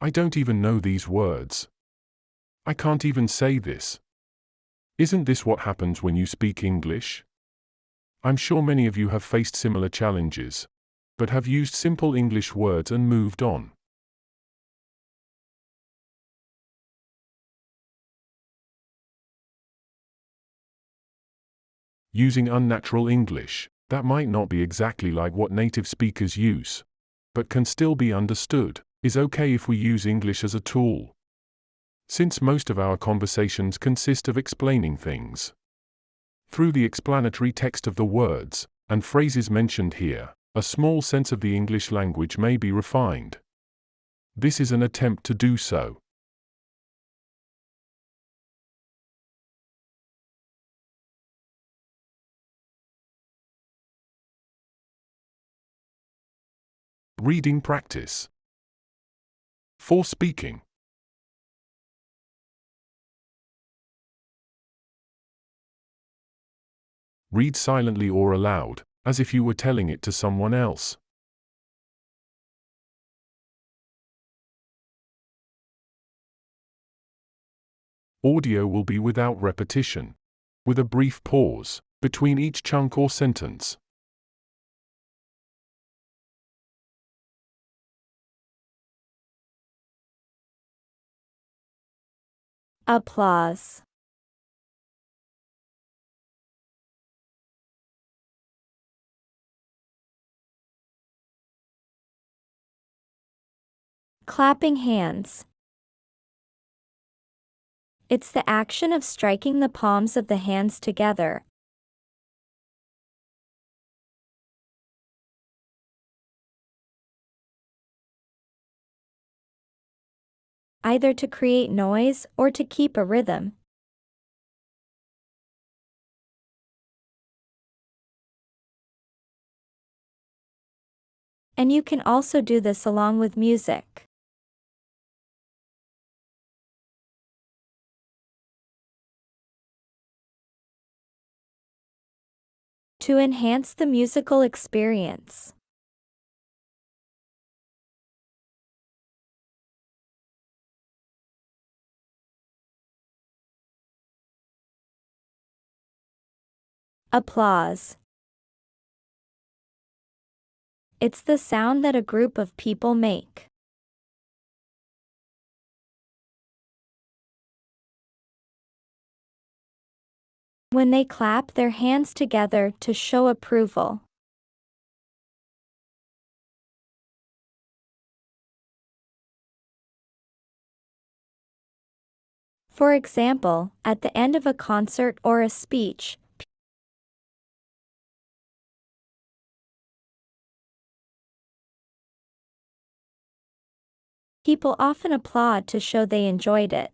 I don't even know these words. I can't even say this. Isn't this what happens when you speak English? I'm sure many of you have faced similar challenges, but have used simple English words and moved on. Using unnatural English, that might not be exactly like what native speakers use, but can still be understood, is okay if we use English as a tool. Since most of our conversations consist of explaining things through the explanatory text of the words and phrases mentioned here, a small sense of the English language may be refined. This is an attempt to do so. Reading practice. For speaking. Read silently or aloud, as if you were telling it to someone else. Audio will be without repetition, with a brief pause between each chunk or sentence. Applause. Clapping hands. It's the action of striking the palms of the hands together, either to create noise or to keep a rhythm. And you can also do this along with music. To enhance the musical experience. Applause. It's the sound that a group of people make when they clap their hands together to show approval. For example, at the end of a concert or a speech, people often applaud to show they enjoyed it.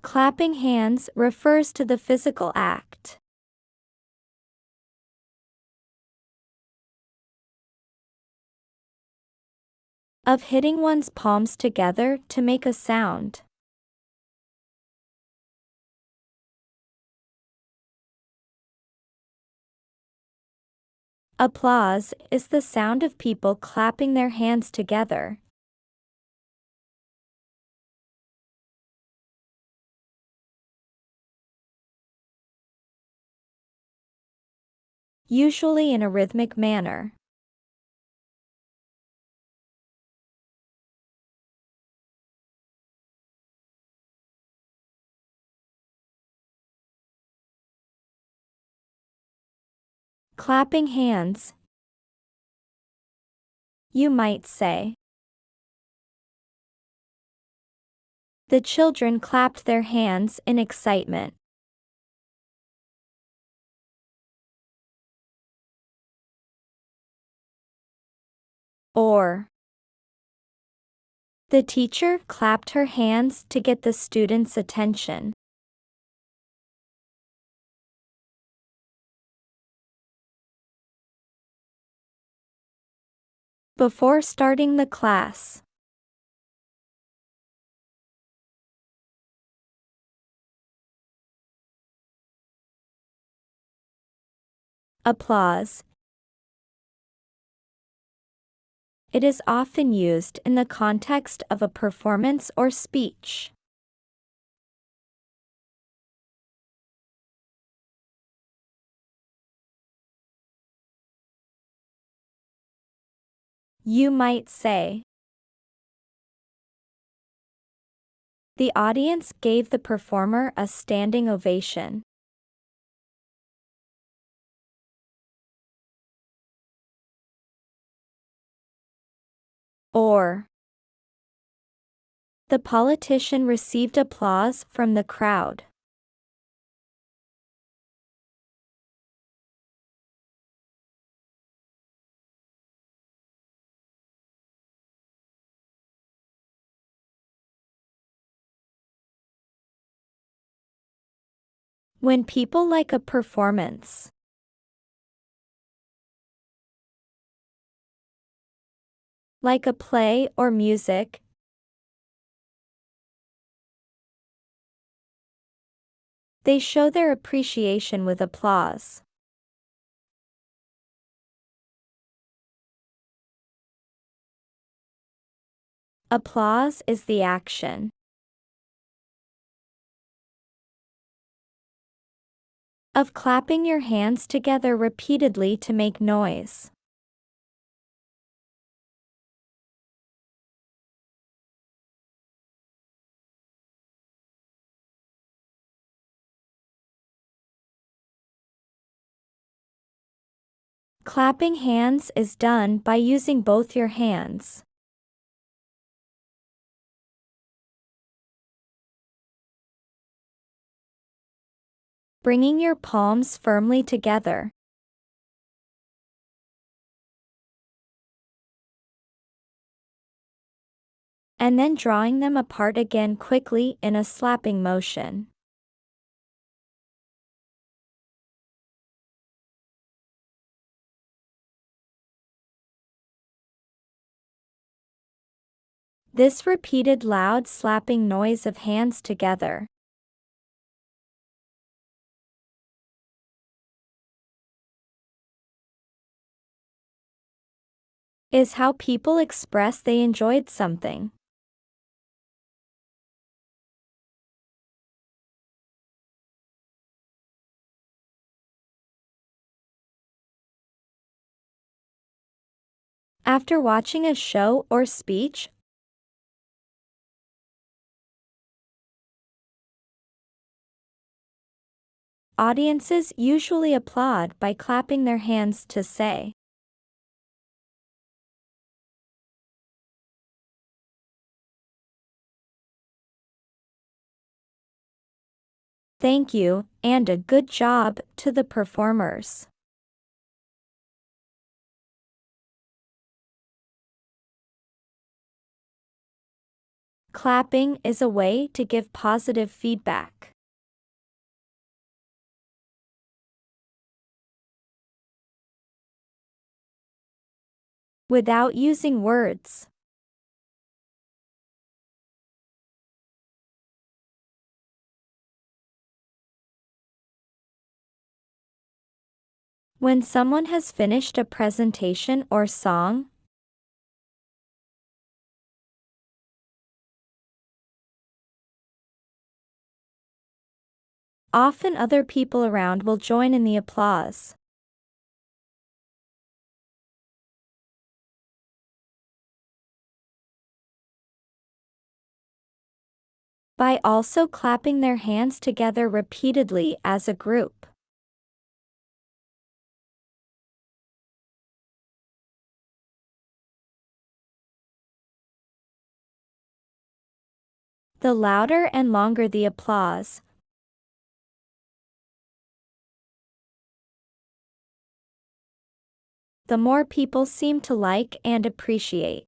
Clapping hands refers to the physical act of hitting one's palms together to make a sound. Applause is the sound of people clapping their hands together. Usually in a rhythmic manner. Clapping hands. You might say, the children clapped their hands in excitement. Or, the teacher clapped her hands to get the students' attention. Before starting the class. Applause. It is often used in the context of a performance or speech. You might say, the audience gave the performer a standing ovation. Or, the politician received applause from the crowd. When people like a performance, like a play or music, they show their appreciation with applause. Applause is the action. Of clapping your hands together repeatedly to make noise. Clapping hands is done by using both your hands. Bringing your palms firmly together. And then drawing them apart again quickly in a slapping motion. This repeated loud slapping noise of hands together is how people express they enjoyed something. After watching a show or speech, audiences usually applaud by clapping their hands to say, "Thank you," and "a good job" to the performers. Clapping is a way to give positive feedback. Without using words. When someone has finished a presentation or song, often other people around will join in the applause. By also clapping their hands together repeatedly as a group. The louder and longer the applause, the more people seem to like and appreciate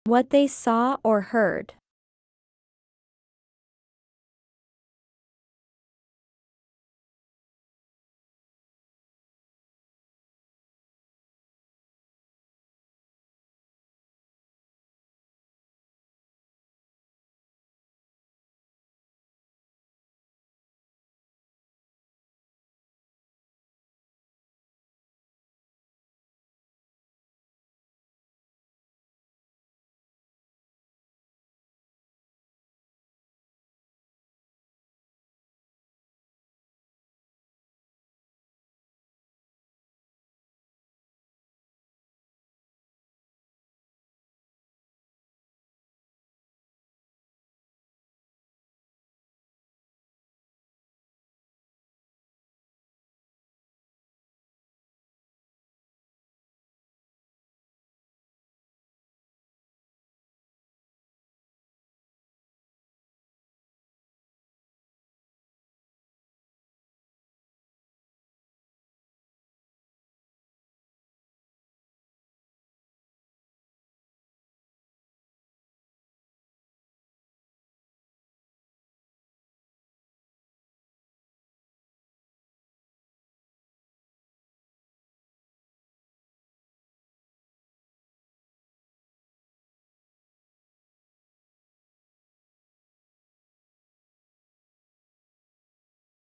what they saw or heard.